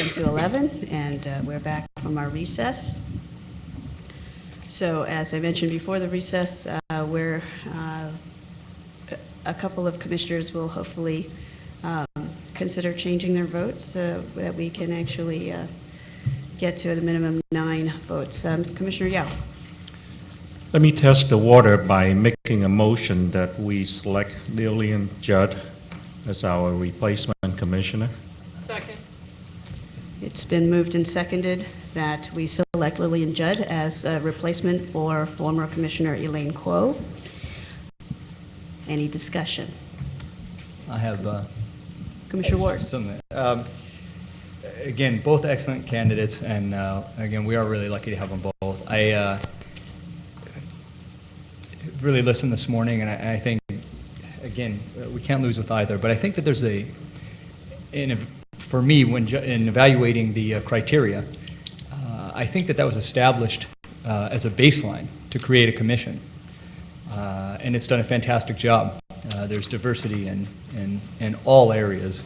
into 11, and we're back from our recess. So as I mentioned before the recess, a couple of commissioners will hopefully consider changing their votes so that we can actually get to the minimum 9 votes. Commissioner Yao. Let me test the water by making a motion that we select Lillian Judd as our replacement commissioner. Second. It's been moved and seconded that we select Lillian Judd as a replacement for former Commissioner Elaine Kuo. Any discussion? I have Commissioner Ward. Again, both excellent candidates, and again, we are really lucky to have them both. I really listened this morning, and I think, again, we can't lose with either, but I think that there's for me, in evaluating the criteria, I think that was established as a baseline to create a commission, and it's done a fantastic job. There's diversity in all areas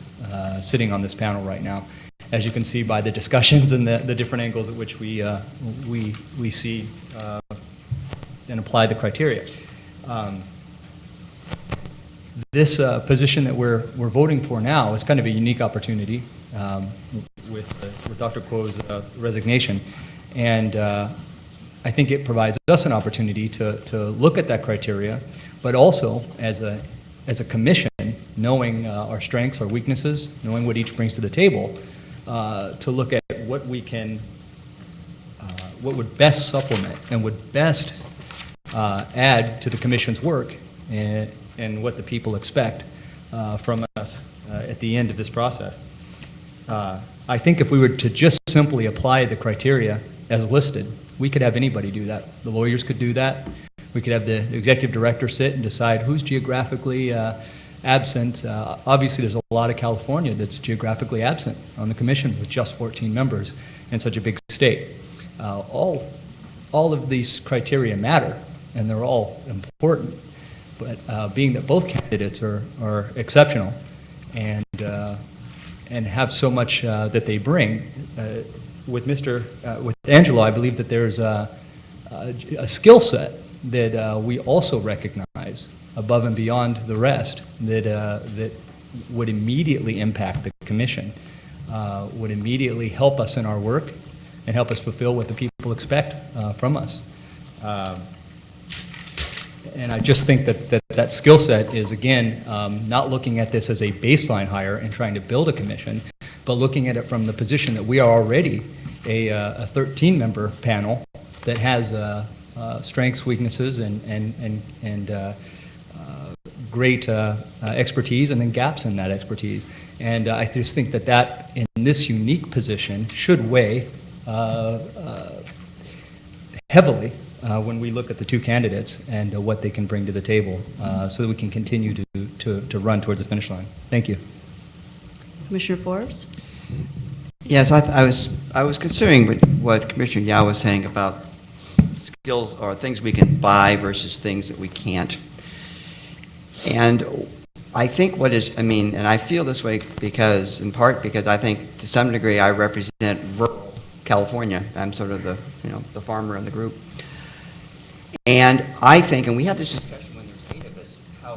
sitting on this panel right now, as you can see by the discussions and the different angles at which we see and apply the criteria. This position that we're voting for now is kind of a unique opportunity with Dr. Kuo's resignation, and I think it provides us an opportunity to look at that criteria, but also as a commission, knowing our strengths, our weaknesses, knowing what each brings to the table, to look at what we can, what would best supplement and would best add to the commission's work and what the people expect from us at the end of this process. I think if we were to just simply apply the criteria as listed, we could have anybody do that. The lawyers could do that. We could have the executive director sit and decide who's geographically absent. Obviously, there's a lot of California that's geographically absent on the commission with just 14 members in such a big state. All of these criteria matter, and they're all important. But being that both candidates are exceptional and have so much that they bring, with Angelo, I believe that there's a skill set that we also recognize above and beyond the rest that would immediately impact the commission, would immediately help us in our work and help us fulfill what the people expect from us. And I just think that skill set is, again, not looking at this as a baseline hire and trying to build a commission, but looking at it from the position that we are already a 13-member panel that has strengths, weaknesses, and great expertise, and then gaps in that expertise. And I just think that in this unique position should weigh heavily when we look at the two candidates and what they can bring to the table, so that we can continue to run towards the finish line. Thank you. Commissioner Forbes? Yes, I was considering what Commissioner Yao was saying about skills or things we can buy versus things that we can't. And I think and I feel this way in part because I think to some degree I represent rural California. I'm sort of the farmer in the group. And I think, and we had this discussion when there was 8 of us, how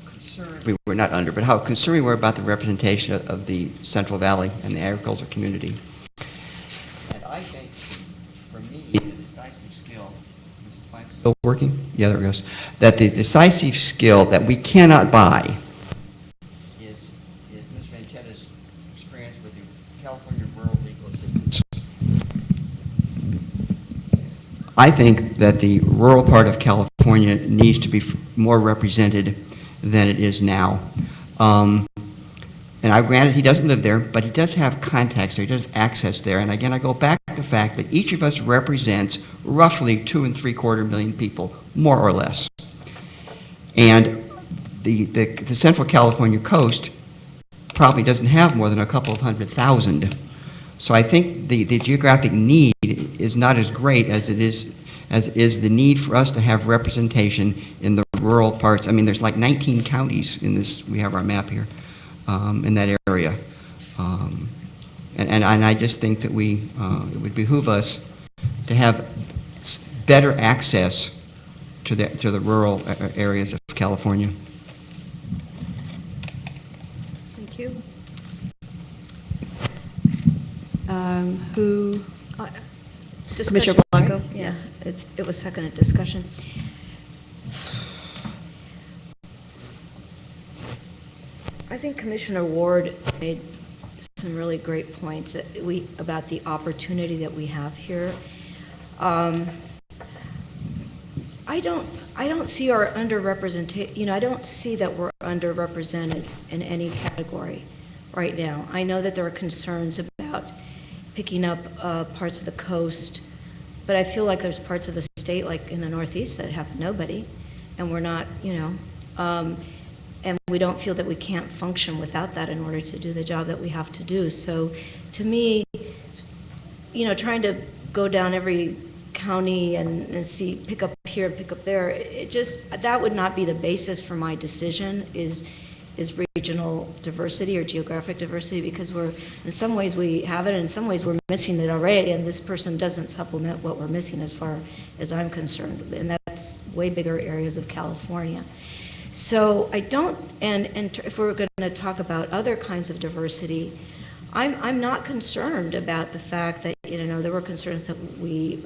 concerned how concerned we were about the representation of the Central Valley and the agricultural community. And I think, for me, the decisive skill, is this mic still working? Yeah, there it goes. That the decisive skill that we cannot buy is Ms. Ranchetta's experience with the California rural legal assistance. I think that the rural part of California needs to be more represented than it is now. And I granted he doesn't live there, but he does have contacts there, he does have access there. And again, I go back to the fact that each of us represents roughly 2 3/4 million people, more or less. And the Central California coast probably doesn't have more than a couple of 100,000. So I think the geographic need is not as great as is the need for us to have representation in the rural parts. I mean, there's like 19 counties in this, we have our map here, in that area. And and I just think that it would behoove us to have better access to the rural areas of California. Thank you. Who? Commissioner Blanco? Yes, it was seconded discussion. I think Commissioner Ward made some really great points about the opportunity that we have here. I don't see our underrepresentation, I don't see that we're underrepresented in any category right now. I know that there are concerns about picking up parts of the coast, but I feel like there's parts of the state, like in the Northeast, that have nobody, and we're not, and we don't feel that we can't function without that in order to do the job that we have to do. So to me, trying to go down every county and see, pick up here, pick up there, that would not be the basis for my decision, is regional diversity or geographic diversity, because in some ways we have it, and in some ways we're missing it already, and this person doesn't supplement what we're missing as far as I'm concerned, and that's way bigger areas of California. So I don't, and if we're going to talk about other kinds of diversity, I'm not concerned about the fact that, there were concerns that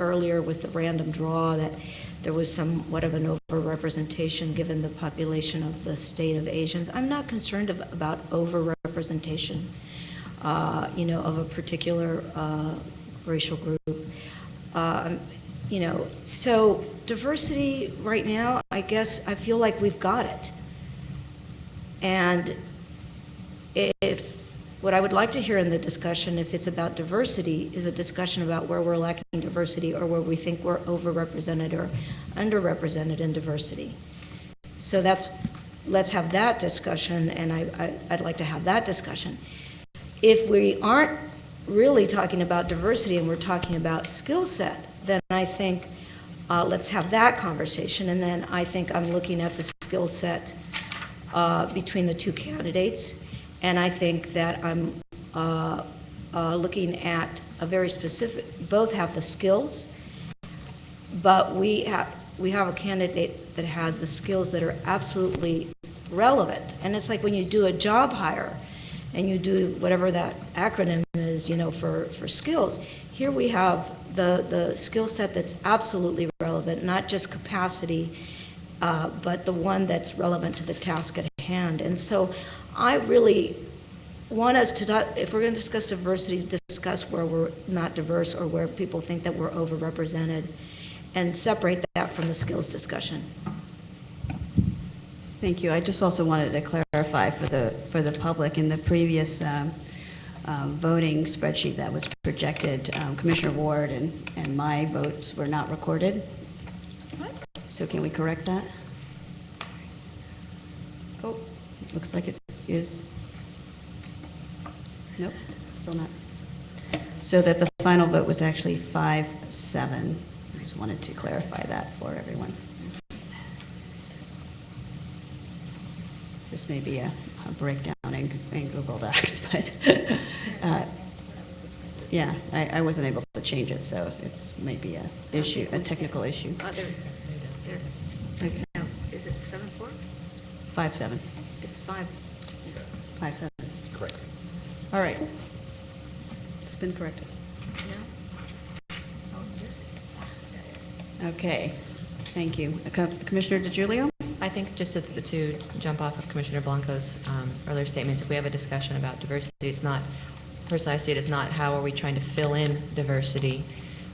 earlier with the random draw, that there was somewhat of an overrepresentation given the population of the state of Asians. I'm not concerned about overrepresentation, of a particular racial group. So diversity right now, I guess I feel like we've got it. And what I would like to hear in the discussion, if it's about diversity, is a discussion about where we're lacking diversity or where we think we're overrepresented or underrepresented in diversity. So let's have that discussion, and I'd like to have that discussion. If we aren't really talking about diversity and we're talking about skill set, then I think let's have that conversation, and then I think I'm looking at the skill set between the two candidates, and I think that I'm looking at a very specific, both have the skills, but we have a candidate that has the skills that are absolutely relevant. And it's like when you do a job hire and you do whatever that acronym is, for skills. Here we have the skill set that's absolutely relevant, not just capacity, but the one that's relevant to the task at hand. And so I really want us to, if we're going to discuss diversity, discuss where we're not diverse or where people think that we're overrepresented, and separate that from the skills discussion. Thank you. I just also wanted to clarify for the public, in the previous voting spreadsheet that was projected, Commissioner Ward and my votes were not recorded. What? So can we correct that? Oh, looks like it is. Nope, still not. So that the final vote was actually 5-7. I just wanted to clarify that for everyone. This may be a breakdown in Google Docs, but yeah, I wasn't able to change it, so it's maybe a issue, a technical issue. There. Okay. No, is it 7-4? 5-7. It's 5. 5-7. That's correct. All right. It's been corrected. Okay. Thank you. Commissioner DiGiulio? I think just to jump off of Commissioner Blanco's earlier statements, if we have a discussion about diversity, it's not, personally I see it as not how are we trying to fill in diversity.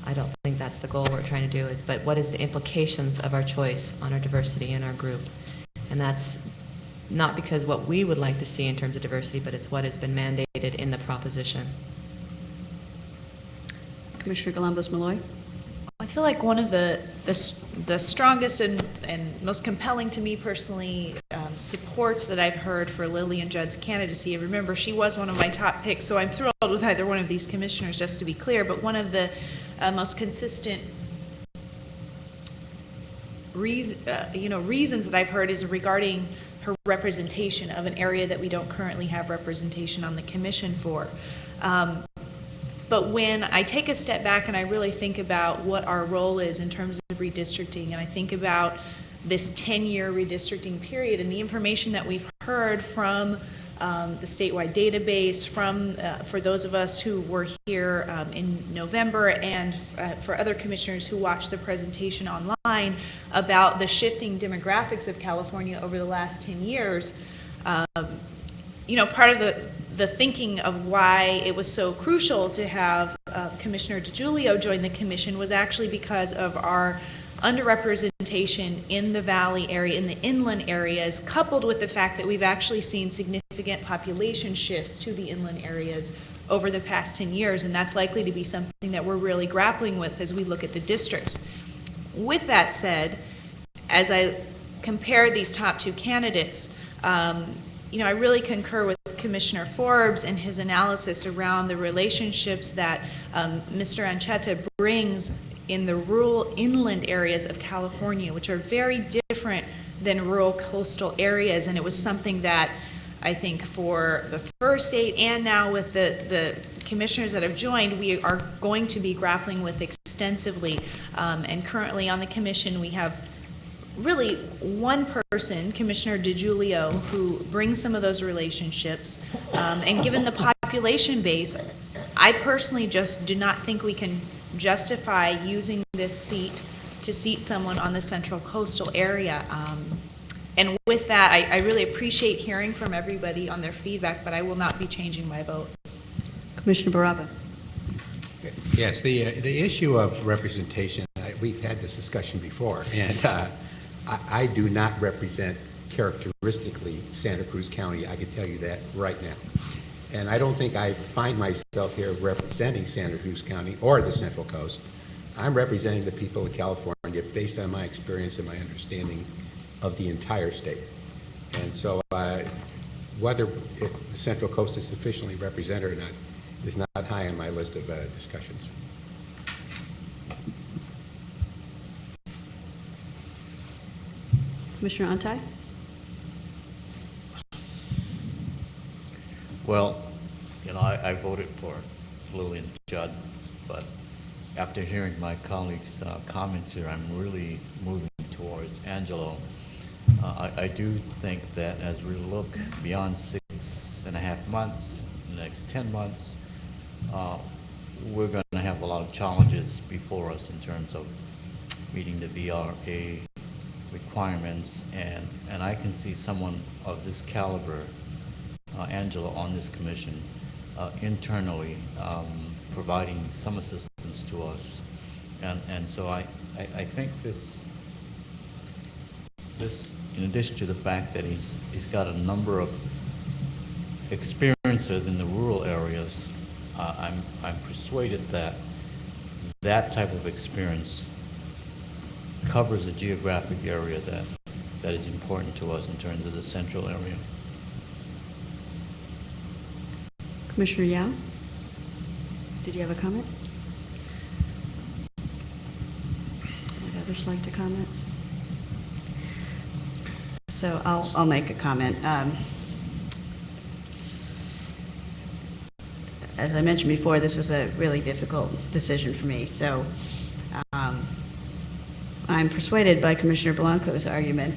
I don't think that's the goal we're trying to do, but what is the implications of our choice on our diversity in our group? And that's not because what we would like to see in terms of diversity, but it's what has been mandated in the proposition. Commissioner Galambos-Malloy? I feel like one of the strongest and most compelling to me personally supports that I've heard for Lillian Judd's candidacy. Remember, she was one of my top picks, so I'm thrilled with either one of these commissioners, just to be clear. But one of the most consistent reasons that I've heard is regarding her representation of an area that we don't currently have representation on the commission for. But when I take a step back and I really think about what our role is in terms of redistricting, and I think about this 10-year redistricting period and the information that we've heard from the statewide database, for those of us who were here in November, and for other commissioners who watched the presentation online about the shifting demographics of California over the last 10 years, part of the thinking of why it was so crucial to have Commissioner DiGiulio join the commission was actually because of our underrepresentation in the valley area, in the inland areas, coupled with the fact that we've actually seen significant population shifts to the inland areas over the past 10 years, and that's likely to be something that we're really grappling with as we look at the districts. With that said, as I compare these top two candidates, I really concur with Commissioner Forbes and his analysis around the relationships that Mr. Ancheta brings in the rural inland areas of California, which are very different than rural coastal areas. And it was something that I think for the first 8 and now with the commissioners that have joined, we are going to be grappling with extensively. And currently on the commission, we have really one person, Commissioner DiGiulio, who brings some of those relationships. And given the population base, I personally just do not think we can justify using this seat to seat someone on the central coastal area. And with that, I really appreciate hearing from everybody on their feedback, but I will not be changing my vote. Commissioner Baraba. Yes, the issue of representation, we've had this discussion before, and I do not represent characteristically Santa Cruz County. I can tell you that right now. And I don't think I find myself here representing Santa Cruz County or the Central Coast. I'm representing the people of California based on my experience and my understanding of the entire state. And so whether the Central Coast is sufficiently represented or not is not high on my list of discussions. Commissioner Antai? Well, I voted for Lillian Judd, but after hearing my colleagues' comments here, I'm really moving towards Angelo. I do think that as we look beyond 6.5 months, the next 10 months, we're going to have a lot of challenges before us in terms of meeting the VRA requirements, and I can see someone of this caliber, Angela, on this commission internally providing some assistance to us, and so I think this in addition to the fact that he's got a number of experiences in the rural areas, I'm persuaded that that type of experience covers a geographic area that is important to us in terms of the central area. Commissioner Yao? Did you have a comment? Would others like to comment? So I'll make a comment. As I mentioned before, this was a really difficult decision for me. So I'm persuaded by Commissioner Blanco's argument,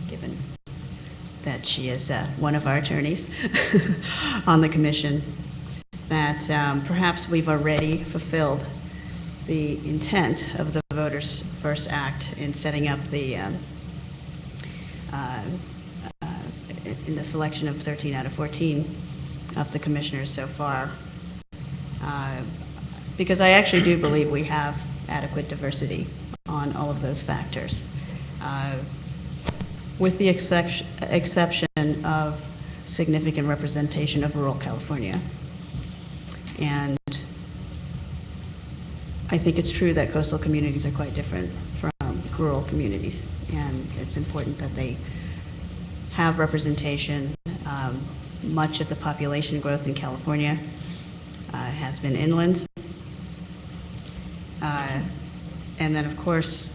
given that she is one of our attorneys on the commission, that perhaps we've already fulfilled the intent of the Voters First Act in setting up the in the selection of 13 out of 14 of the commissioners so far, because I actually do believe we have adequate diversity on all of those factors, with the exception of significant representation of rural California. And I think it's true that coastal communities are quite different from rural communities, and it's important that they have representation. Much of the population growth in California has been inland. And then, of course,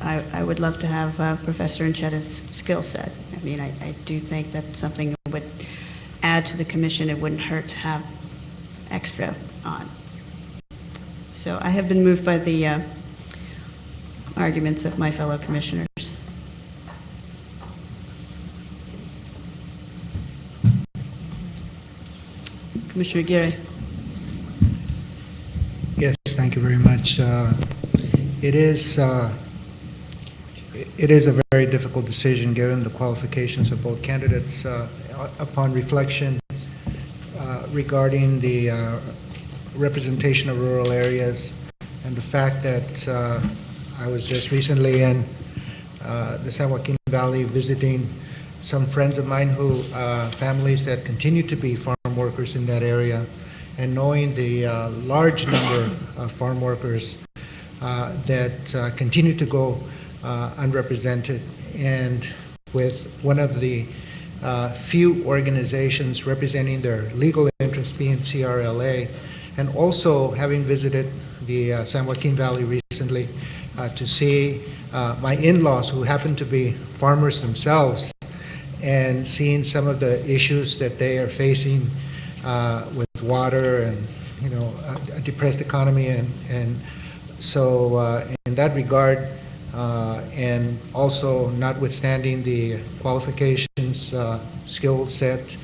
I would love to have Professor Ancheta's skill set. I mean, I do think that's something that would add to the commission. It wouldn't hurt to have extra on. So I have been moved by the arguments of my fellow commissioners. Commissioner Aguirre. Yes, thank you very much. It is a very difficult decision given the qualifications of both candidates. Upon reflection regarding the representation of rural areas and the fact that I was just recently in the San Joaquin Valley visiting some friends of mine who, families that continue to be farm workers in that area, and knowing the large number of farm workers that continue to go unrepresented, and with one of the few organizations representing their legal interests being CRLA, and also having visited the San Joaquin Valley recently to see my in-laws who happen to be farmers themselves, and seeing some of the issues that they are facing with water and, you know, a depressed economy, and so in that regard, and also notwithstanding the qualifications, skill set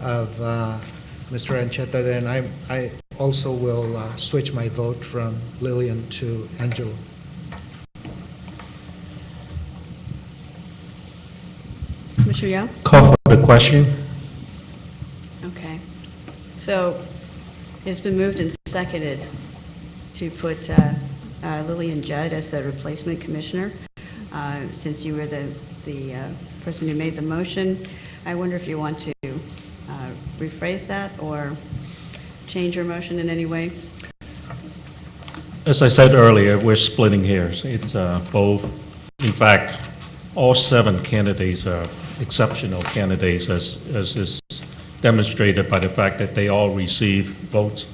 of Mr. Ancheta, then I also will switch my vote from Lillian to Angelo. Commissioner Yao? Call for the question. Okay. So it's been moved and seconded to put Lillian Judd as the replacement commissioner. Since you were the person who made the motion, I wonder if you want to rephrase that or change your motion in any way? As I said earlier, we're splitting hairs. It's both, in fact, all 7 candidates are exceptional candidates, as is demonstrated by the fact that they all received votes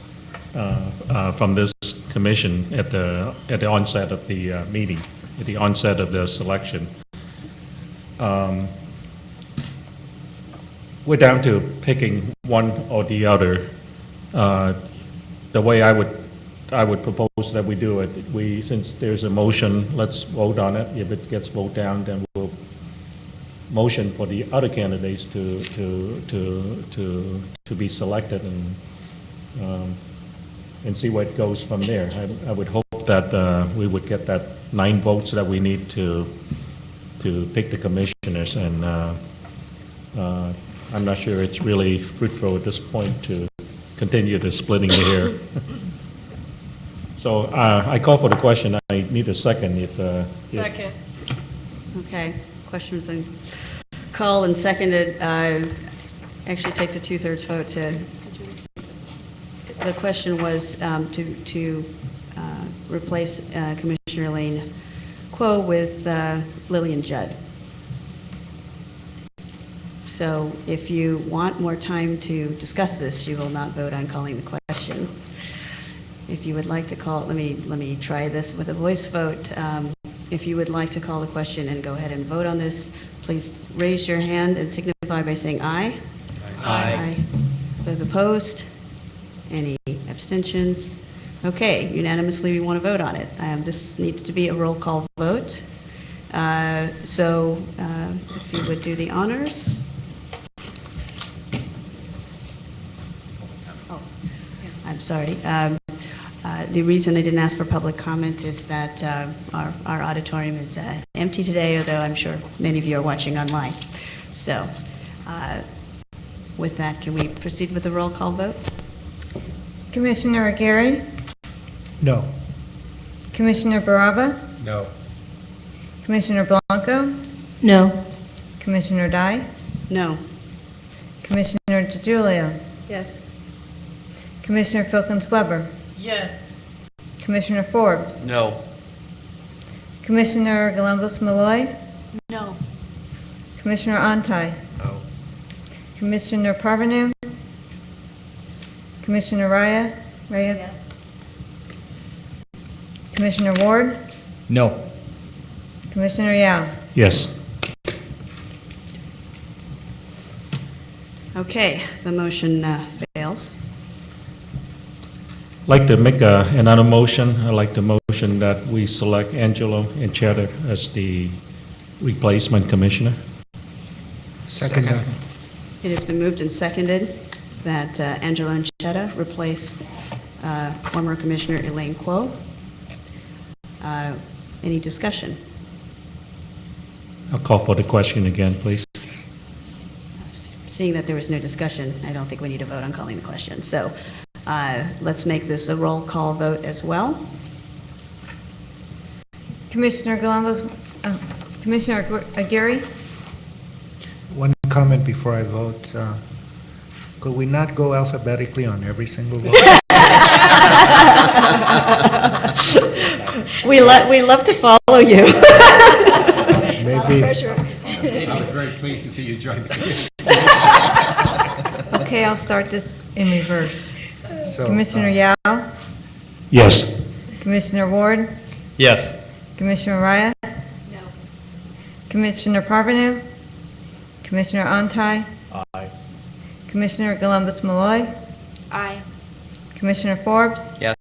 from this commission at the onset of the meeting, at the onset of the selection. We're down to picking one or the other. The way I would propose that we do it, since there's a motion, let's vote on it. If it gets voted down, then we'll motion for the other candidates to be selected, and see what goes from there. I would hope that we would get that 9 votes that we need to pick the commissioners, and I'm not sure it's really fruitful at this point to continue the splitting the hair. So I call for the question. I need a second. Second. Okay. Question was then called and seconded. Actually takes a 2/3 vote to. The question was to replace Commissioner Elaine Kuo with Lillian Judd. So if you want more time to discuss this, you will not vote on calling the question. If you would like to call, let me try this with a voice vote. If you would like to call the question and go ahead and vote on this, please raise your hand and signify by saying aye. Aye. Those opposed? Any abstentions? Okay, unanimously we want to vote on it. This needs to be a roll call vote. So if you would do the honors. Oh, I'm sorry. The reason I didn't ask for public comment is that our auditorium is empty today, although I'm sure many of you are watching online. So with that, can we proceed with the roll call vote? Commissioner Aguirre? No. Commissioner Baraba? No. Commissioner Blanco? No. Commissioner Dye? No. Commissioner DeGiulio? Yes. Commissioner Filkins-Weber? Yes. Commissioner Forbes? No. Commissioner Galambos-Malloy? No. Commissioner Antai? No. Commissioner Parvenu? Commissioner Raya? Yes. Commissioner Ward? No. Commissioner Yao? Yes. Okay, the motion fails. like to make another motion. I'd like to motion that we select Angelo Encheta as the replacement commissioner. Second that. It has been moved and seconded that Angelo Encheta replace former Commissioner Elaine Kuo. Any discussion? I'll call for the question again, please. Seeing that there was no discussion, I don't think we need to vote on calling the question. So let's make this a roll call vote as well. Commissioner Galambos, Commissioner Aguirre? One comment before I vote. Could we not go alphabetically on every single vote? We love to follow you. Maybe. I was very pleased to see you join the commission. Okay, I'll start this in reverse. So, Commissioner Yao? Yes. Commissioner Ward? Yes. Commissioner Raya? No. Commissioner Parvenu? Commissioner Antai? Aye. Commissioner Galambos Malloy? Aye. Commissioner Forbes? Yes.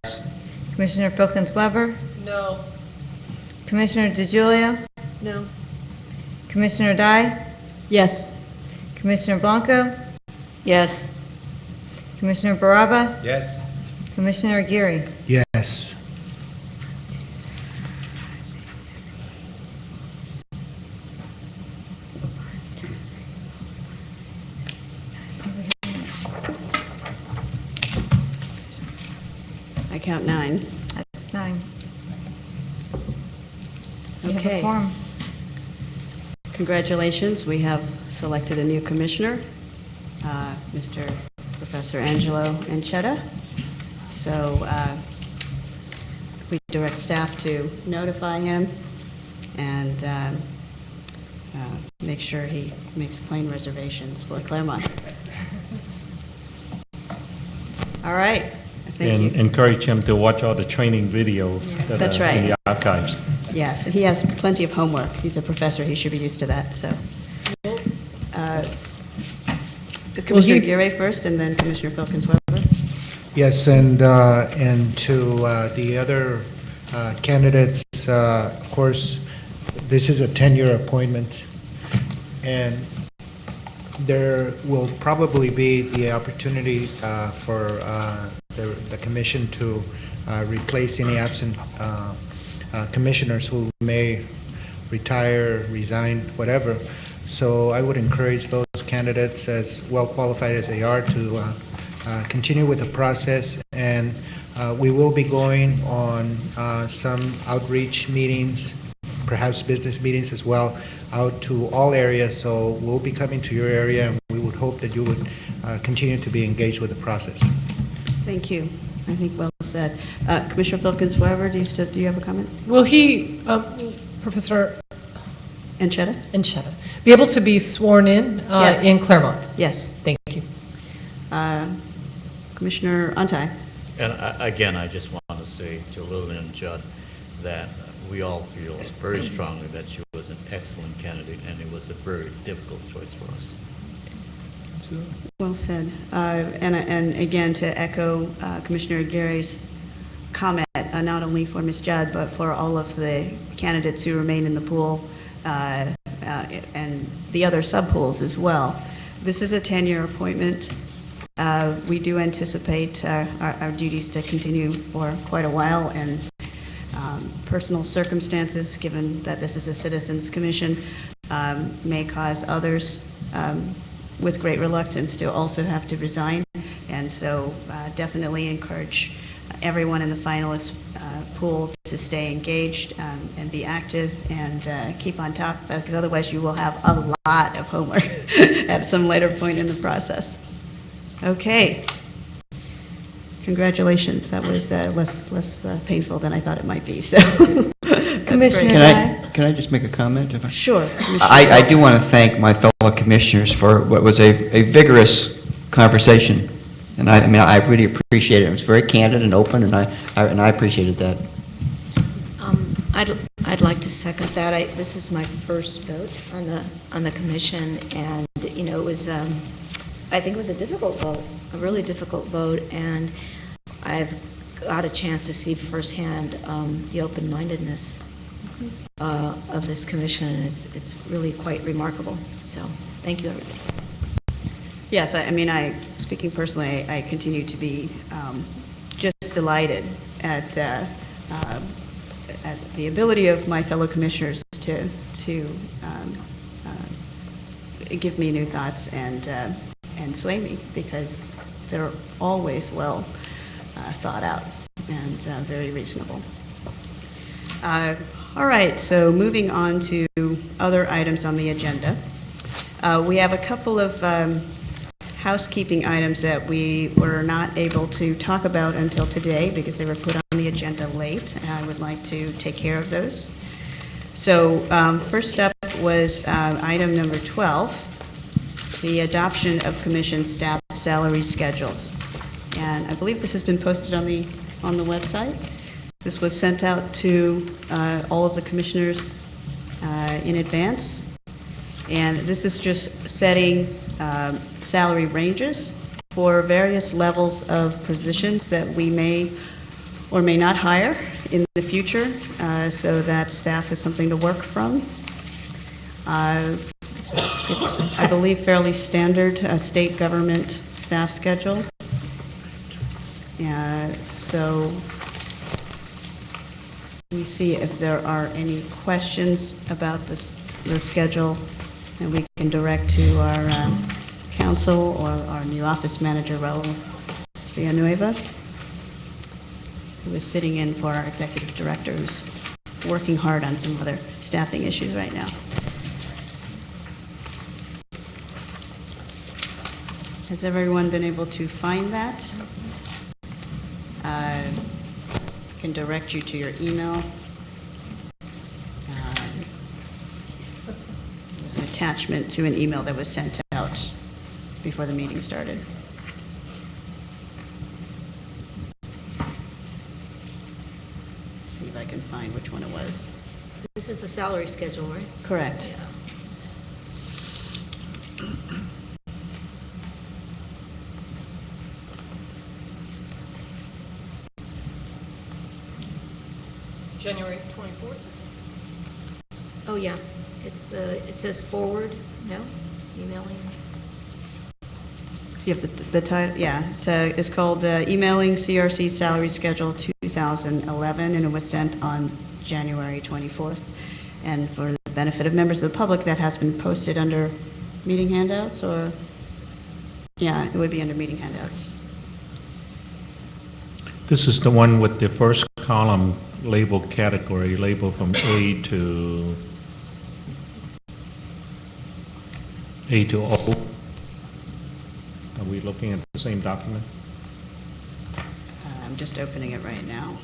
Commissioner Filkins Weber? No. Commissioner DeJulia? No. Commissioner Dye? Yes. Commissioner Blanco? Yes. Commissioner Baraba? Yes? Commissioner Aguirre? yes. I count 9. That's 9. You have a Okay. quorum. Congratulations, we have selected a new commissioner, Mr. Professor Angelo Encheta. So we direct staff to notify him and make sure he makes plane reservations for Claremont. All right, thank And you. encourage him to watch all the training videos that That's are in right. the archives. Yes, he has plenty of homework. He's a professor, he should be used to that, so. Commissioner Aguirre first, and then Commissioner Filkins Weber. Yes, and to the other candidates, of course, this is a 10-year appointment, and there will probably be the opportunity for the commission to replace any absent commissioners who may retire, resign, whatever. So I would encourage those candidates, as well qualified as they are, to continue with the process. And we will be going on some outreach meetings, perhaps business meetings as well, out to all areas. So we'll be coming to your area, and we would hope that you would continue to be engaged with the process. Thank you. I think well said. Commissioner Filkins Weber, do you have a comment? Will he, Professor Encheta? Encheta, be able to be sworn in Yes. in Claremont? Yes. Thank you. Commissioner Antai? And again, I just want to say to Lillian Judd that we all feel very strongly that she was an excellent candidate, and it was a very difficult choice for us. Well said. And again, to echo Commissioner Aguirre's comment, not only for Ms. Judd, but for all of the candidates who remain in the pool and the other sub-pools as well. This is a 10-year appointment. We do anticipate our duties to continue for quite a while, and personal circumstances, given that this is a citizens commission, may cause others with great reluctance to also have to resign. And so definitely encourage everyone in the finalist pool to stay engaged and be active and keep on top, because otherwise you will have a lot of homework at some later point in the process. Okay. Congratulations. That was less painful than I thought it might be. So, that's Commissioner great. Can I just make a comment? If Sure. I do want to thank my fellow commissioners for what was a vigorous conversation, and I mean I really appreciate it. It was very candid and open, and I appreciated that. I'd like to second that. This is my first vote on the commission, and it was I think it was a difficult vote, a really difficult vote, and I've got a chance to see firsthand the open-mindedness of this commission, and it's really quite remarkable. So, thank you, everybody. Yes, I mean, speaking personally, I continue to be just delighted at the ability of my fellow commissioners to give me new thoughts and sway me, because they're always well thought out and very reasonable. All right, so moving on to other items on the agenda. We have a couple of housekeeping items that we were not able to talk about until today because they were put on the agenda late, and I would like to take care of those. So first up was item number 12, the adoption of commission staff salary schedules. And I believe this has been posted on the website. This was sent out to all of the commissioners in advance. And this is just setting salary ranges for various levels of positions that we may or may not hire in the future, so that staff has something to work from. It's, I believe, fairly standard state government staff schedule. So let me see if there are any questions about the schedule that we can direct to our council or our new office manager, Raul Villanueva, who is sitting in for our executive director, who's working hard on some other staffing issues right now. Has everyone been able to find that? I can direct you to your email. There's an attachment to an email that was sent out before the meeting started. Let's see if I can find which one it was. This is the salary schedule, right? Correct. Yeah. January 24th? Oh, yeah. It says forward, no? Emailing. You have the title, yeah. So it's called Emailing CRC Salary Schedule 2011, and it was sent on January 24th. And for the benefit of members of the public, that has been posted under meeting handouts, or, yeah, it would be under meeting handouts. This is the one with the first column labeled category, labeled from A to O. Are we looking at the same document? I'm just opening it right now.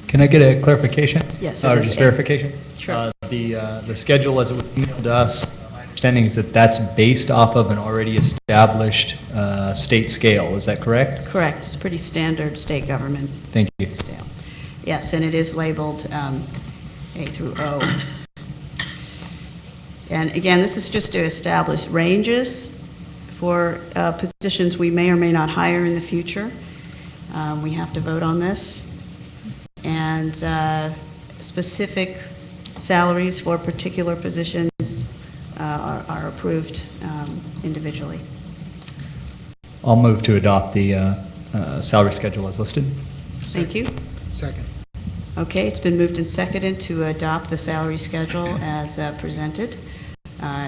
Can I get a clarification? Yes, Or it is. just verification? Sure. The schedule as it was emailed to us, my understanding is that that's based off of an already established state scale. Is that correct? Correct. It's pretty standard state government Thank you. scale. Yes, and it is labeled A through O. And again, this is just to establish ranges for positions we may or may not hire in the future. We have to vote on this. And specific salaries for particular positions are approved individually. I'll move to adopt the salary schedule as listed. Thank you. Second. Okay, it's been moved and seconded to adopt the salary schedule as presented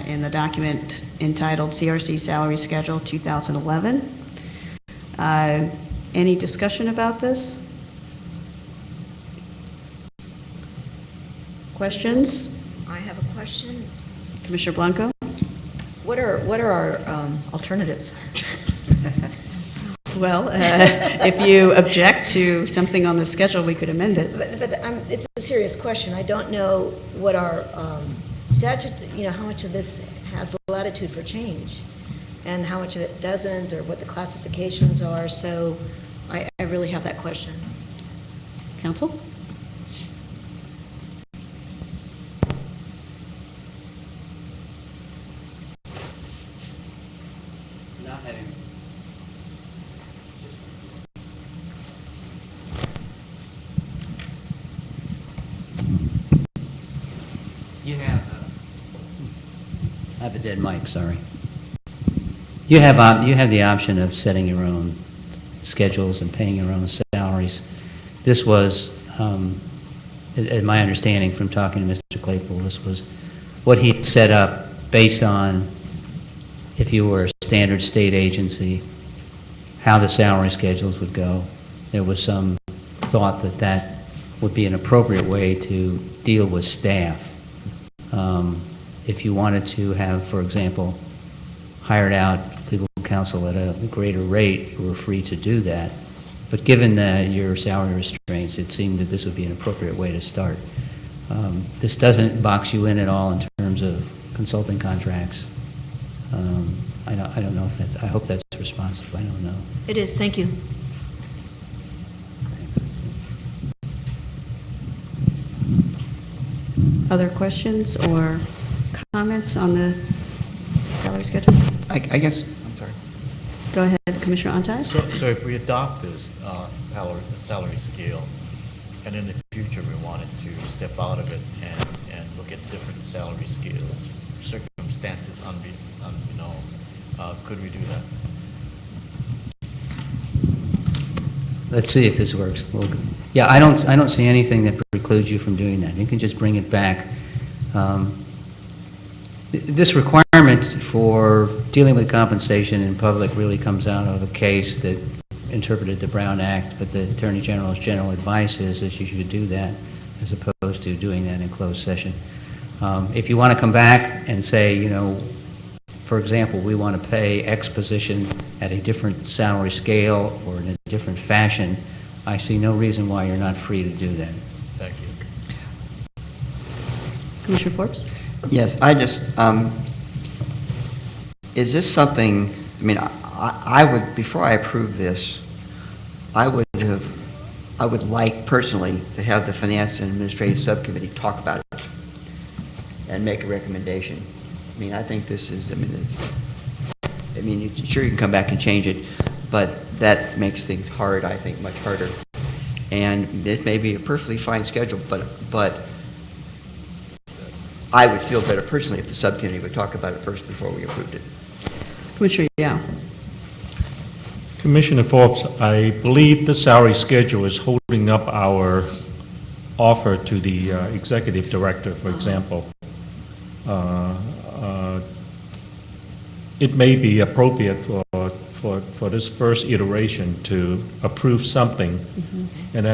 in the document entitled CRC Salary Schedule 2011. Any discussion about this? Questions? I have a question. Commissioner Blanco? What are our alternatives? Well, if you object to something on the schedule, we could amend it. But it's a serious question. I don't know what our statute, how much of this has latitude for change and how much of it doesn't, or what the classifications are. So I really have that question. Council? You have, I have a dead mic, sorry. You have the option of setting your own schedules and paying your own salaries. This was, in my understanding from talking to Mr. Claypool, this was what he set up based on if you were a standard state agency, how the salary schedules would go. There was some thought that that would be an appropriate way to deal with staff. If you wanted to have, for example, hired out legal counsel at a greater rate, you were free to do that. But given your salary restraints, it seemed that this would be an appropriate way to start. This doesn't box you in at all in terms of consulting contracts. I don't know if that's, I hope that's responsive, I don't know. It is, thank you. Other questions or comments on the salary schedule? I guess, I'm sorry. Go ahead, Commissioner Antai. So if we adopt this salary scale, and in the future we wanted to step out of it and look at different salary scales, circumstances unbeknown, could we do that? Let's see if this works. Yeah, I don't see anything that precludes you from doing that. You can just bring it back. This requirement for dealing with compensation in public really comes out of a case that interpreted the Brown Act, but the Attorney General's general advice is that you should do that as opposed to doing that in closed session. If you want to come back and say, you know, for example, we want to pay X position at a different salary scale or in a different fashion, I see no reason why you're not free to do that. Thank you. Commissioner Forbes? Yes, I just, is this something, I mean, I would, before I approve this, I would like personally to have the Finance and Administrative Subcommittee talk about it and make a recommendation. I mean, I think this is, sure you can come back and change it, but that makes things hard, I think, much harder. And this may be a perfectly fine schedule, but I would feel better personally if the subcommittee would talk about it first before we approved it. Commissioner Yao. Commissioner Forbes, I believe the salary schedule is holding up our offer to the executive director, for example. It may be appropriate for this first iteration to approve something, and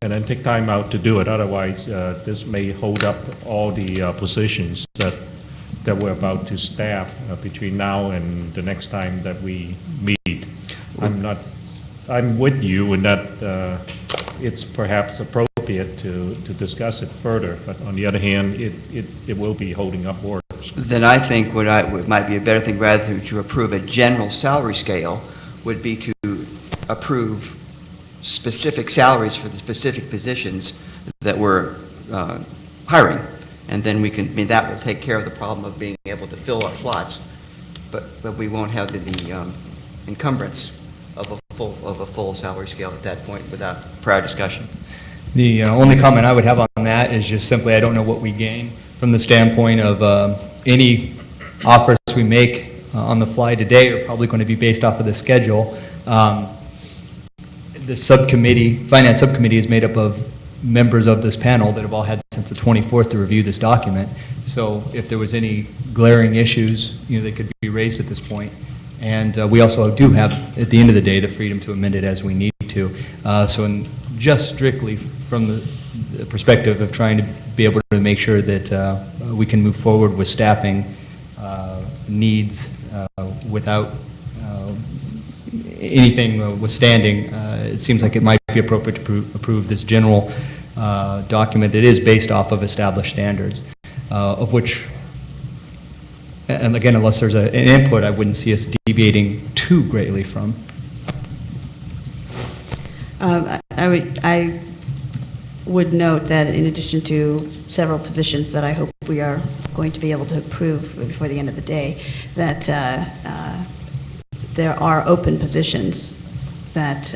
then take time out to do it. Otherwise, this may hold up all the positions that we're about to staff between now and the next time that we meet. I'm with you in that it's perhaps appropriate to discuss it further, but on the other hand, it will be holding up work. Then I think what might be a better thing, rather than to approve a general salary scale, would be to approve specific salaries for the specific positions that we're hiring. And then we can, I mean, that will take care of the problem of being able to fill our slots, but we won't have the encumbrance of a full salary scale at that point without prior discussion. The only comment I would have on that is just simply I don't know what we gain from the standpoint of any offers we make on the fly today are probably going to be based off of the schedule. The subcommittee, Finance Subcommittee, is made up of members of this panel that have all had since the 24th to review this document. So if there was any glaring issues, they could be raised at this point. And we also do have, at the end of the day, the freedom to amend it as we need to. So just strictly from the perspective of trying to be able to make sure that we can move forward with staffing needs without anything withstanding, it seems like it might be appropriate to approve this general document that is based off of established standards, of which, and again, unless there's an input, I wouldn't see us deviating too greatly from. I would note that in addition to several positions that I hope we are going to be able to approve before the end of the day, that there are open positions that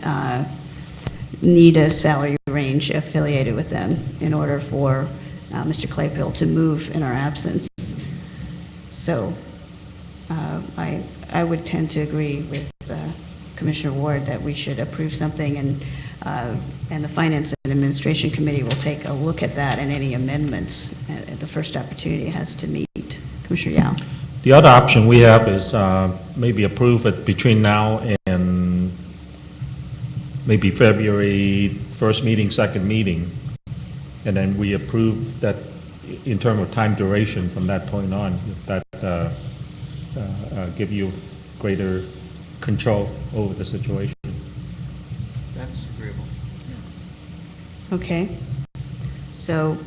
need a salary range affiliated with them in order for Mr. Claypool to move in our absence. So I would tend to agree with Commissioner Ward that we should approve something, and the Finance and Administration Committee will take a look at that and any amendments at the first opportunity it has to meet. Commissioner Yao. The other option we have is maybe approve it between now and maybe February 1st meeting, 2nd meeting, and then we approve that in terms of time duration from that point on, if that give you greater control over the situation. That's agreeable. Okay. So,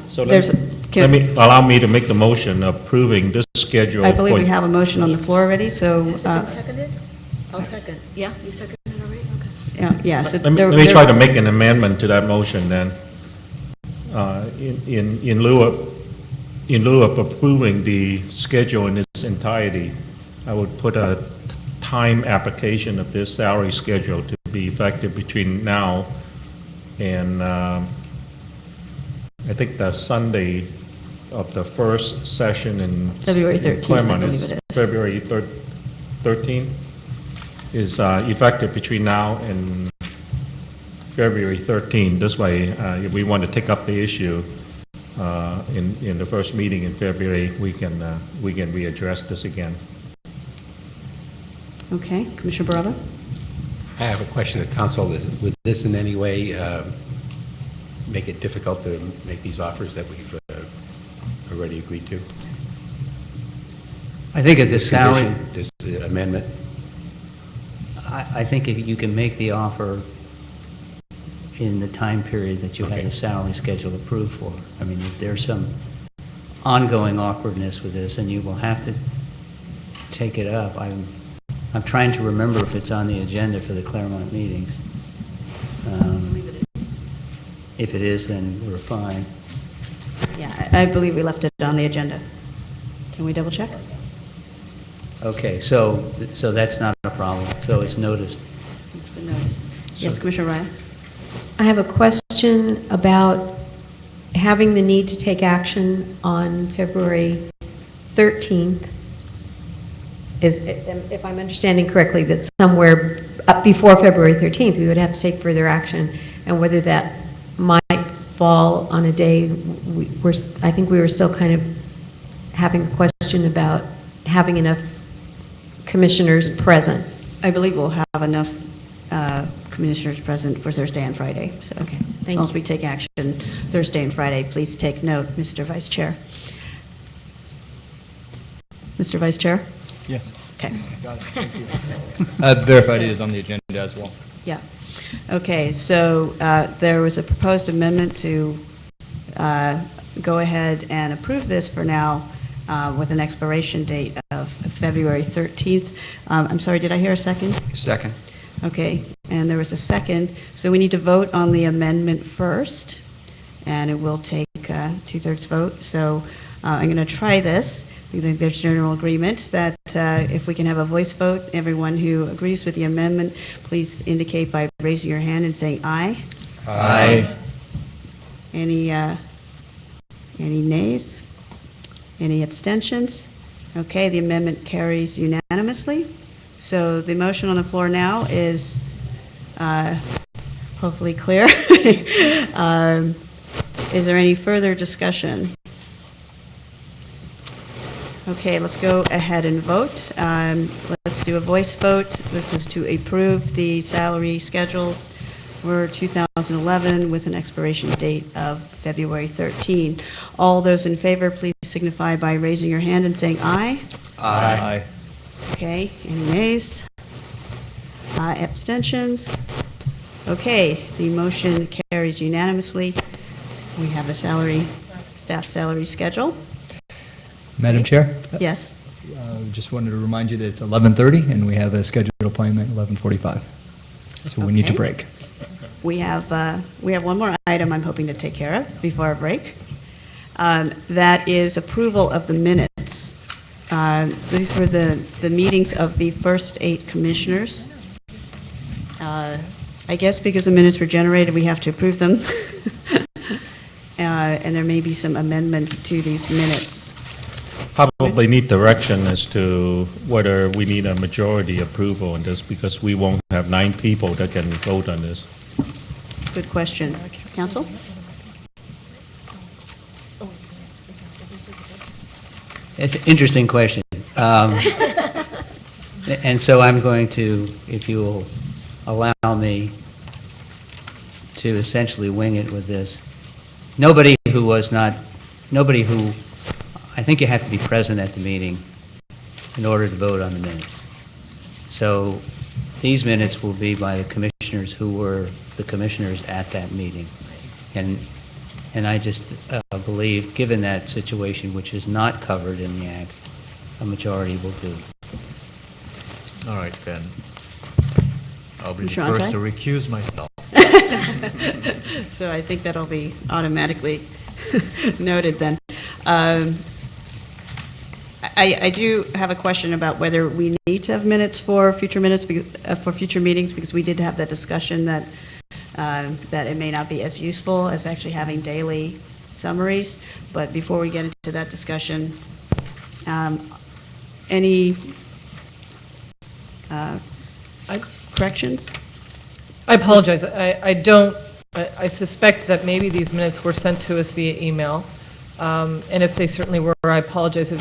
So there's, allow me to make the motion approving this schedule. I believe for- we have a motion on the floor already, so. Has it been seconded? I'll second. Yeah, you seconded it already? Okay. Yeah, so Let me try to make an amendment to that motion then. In lieu of approving the schedule in its entirety, I would put a time application of this salary schedule to be effective between now and I think the Sunday of the first session in February 13th, I Claremont believe is it is. February 13th is effective between now and February 13th. This way, if we want to take up the issue in the first meeting in February, we can readdress this again. Okay, Commissioner Barata? I have a question to council. Would this in any way make it difficult to make these offers that we've already agreed to? I think at this salary, condition, this amendment? I think if you can make the offer in the time period that you had the salary schedule approved for. I mean, if there's some ongoing awkwardness with this, and you will have to take it up. I'm trying to remember if it's on the agenda for the Claremont meetings. If it is, then we're fine. Yeah, I believe we left it on the agenda. Can we double check? Okay, so that's not a problem. So it's noticed. It's been noticed. Yes, Commissioner Raya? I have a question about having the need to take action on February 13th. If I'm understanding correctly, that somewhere up before February 13th, we would have to take further action, and whether that might fall on a day, I think we were still kind of having a question about having enough commissioners present. I believe we'll have enough commissioners present for Thursday and Friday. So Okay, as thank long you. as we take action Thursday and Friday, please take note, Mr. Vice Chair. Mr. Vice Chair? Yes. Okay. Got it. Thank you. Verified it is on the agenda as well. Yeah. Okay, so there was a proposed amendment to go ahead and approve this for now with an expiration date of February 13th. I'm sorry, did I hear a second? Second. Okay, and there was a second. So we need to vote on the amendment first, and it will take two-thirds vote. So I'm going to try this. I think there's general agreement that if we can have a voice vote, everyone who agrees with the amendment, please indicate by raising your hand and saying aye. Aye. Any nays? Any abstentions? Okay, the amendment carries unanimously. So the motion on the floor now is hopefully clear. Is there any further discussion? Okay, let's go ahead and vote. Let's do a voice vote. This is to approve the salary schedules for 2011 with an expiration date of February 13. All those in favor, please signify by raising your hand and saying aye. Aye. Okay, any nays? Abstentions? Okay, the motion carries unanimously. We have a staff salary schedule. Madam Chair? Yes. Just wanted to remind you that it's 11:30, and we have a scheduled appointment at 11:45. So we need to Okay. break. We have one more item I'm hoping to take care of before our break. That is approval of the minutes These were the meetings of the first 8 commissioners. I guess because the minutes were generated, we have to approve them. And there may be some amendments to these minutes. Probably need direction as to whether we need a majority approval on this, because we won't have 9 people that can vote on this. Good question. Council? It's an interesting question. And so I'm going to, if you will allow me to essentially wing it with this. Nobody who, I think you have to be present at the meeting in order to vote on the minutes. So these minutes will be by the commissioners who were the commissioners at that meeting. And I just believe, given that situation, which is not covered in the Act, a majority will do. All right, then. I'll be the Commissioner first to Antai? recuse myself. So I think that'll be automatically noted then. I do have a question about whether we need to have minutes for future minutes, for future meetings, because we did have that discussion that it may not be as useful as actually having daily summaries. But before we get into that discussion, any corrections? I apologize. I suspect that maybe these minutes were sent to us via email. And if they certainly were, I apologize,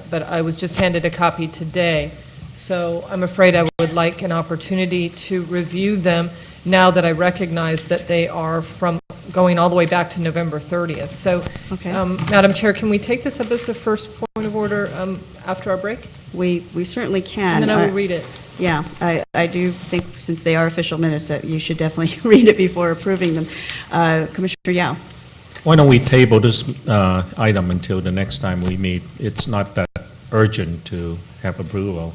but I was just handed a copy today. So I'm afraid I would like an opportunity to review them now that I recognize that they are from going all the way back to November 30th. So, Okay. Madam Chair, can we take this up as a first point of order after our break? We certainly can. And then I will read it. Yeah, I do think, since they are official minutes, that you should definitely read it before approving them. Commissioner Yao? Why don't we table this item until the next time we meet? It's not that urgent to have approval.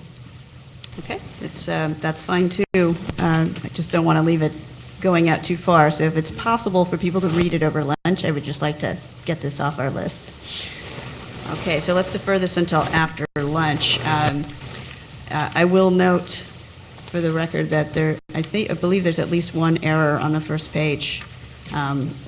Okay, that's fine too. I just don't want to leave it going out too far. So if it's possible for people to read it over lunch, I would just like to get this off our list. Okay, so let's defer this until after lunch. I will note for the record that I believe there's at least one error on the first page,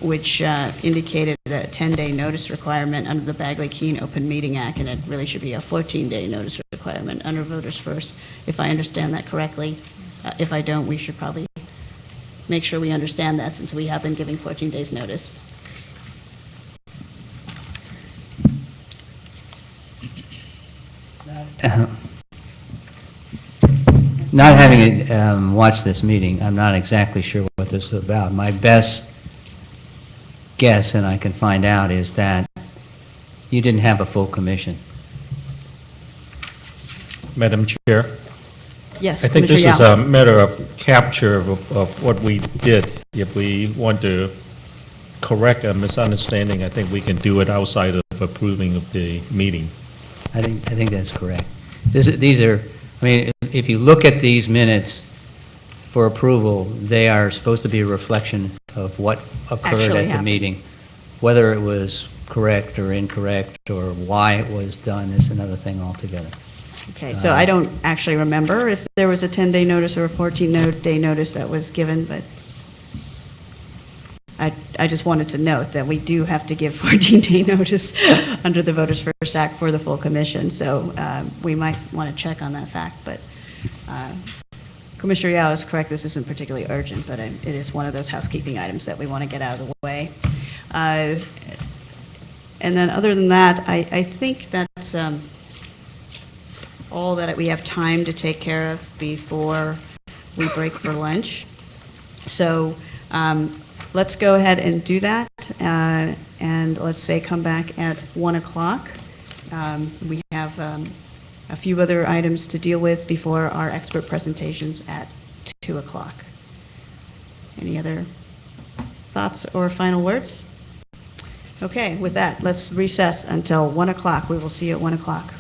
which indicated a 10-day notice requirement under the Bagley-Keene Open Meeting Act, and it really should be a 14-day notice requirement under Voters First, if I understand that correctly. If I don't, we should probably make sure we understand that, since we have been giving 14 days notice. Not having watched this meeting, I'm not exactly sure what this is about. My best guess, and I can find out, is that you didn't have a full commission. Madam Chair? Yes, I think this Commissioner is Yao. a matter of capture of what we did. If we want to correct a misunderstanding, I think we can do it outside of approving of the meeting. I think that's correct. These are, I mean, if you look at these minutes for approval, they are supposed to be a reflection of what occurred Actually at the happened. meeting. Whether it was correct or incorrect, or why it was done, is another thing altogether. Okay, so I don't actually remember if there was a 10-day notice or a 14-day notice that was given, but I just wanted to note that we do have to give 14-day notice under the Voters First Act for the full commission, so we might want to check on that fact, but Commissioner Yao is correct, this isn't particularly urgent, but it is one of those housekeeping items that we want to get out of the way. And then other than that, I think that's all that we have time to take care of before we break for lunch. So let's go ahead and do that, and let's say come back at 1 o'clock. We have a few other items to deal with before our expert presentations at 2 o'clock. Any other thoughts or final words? Okay, with that, let's recess until 1 o'clock. We will see you at 1 o'clock.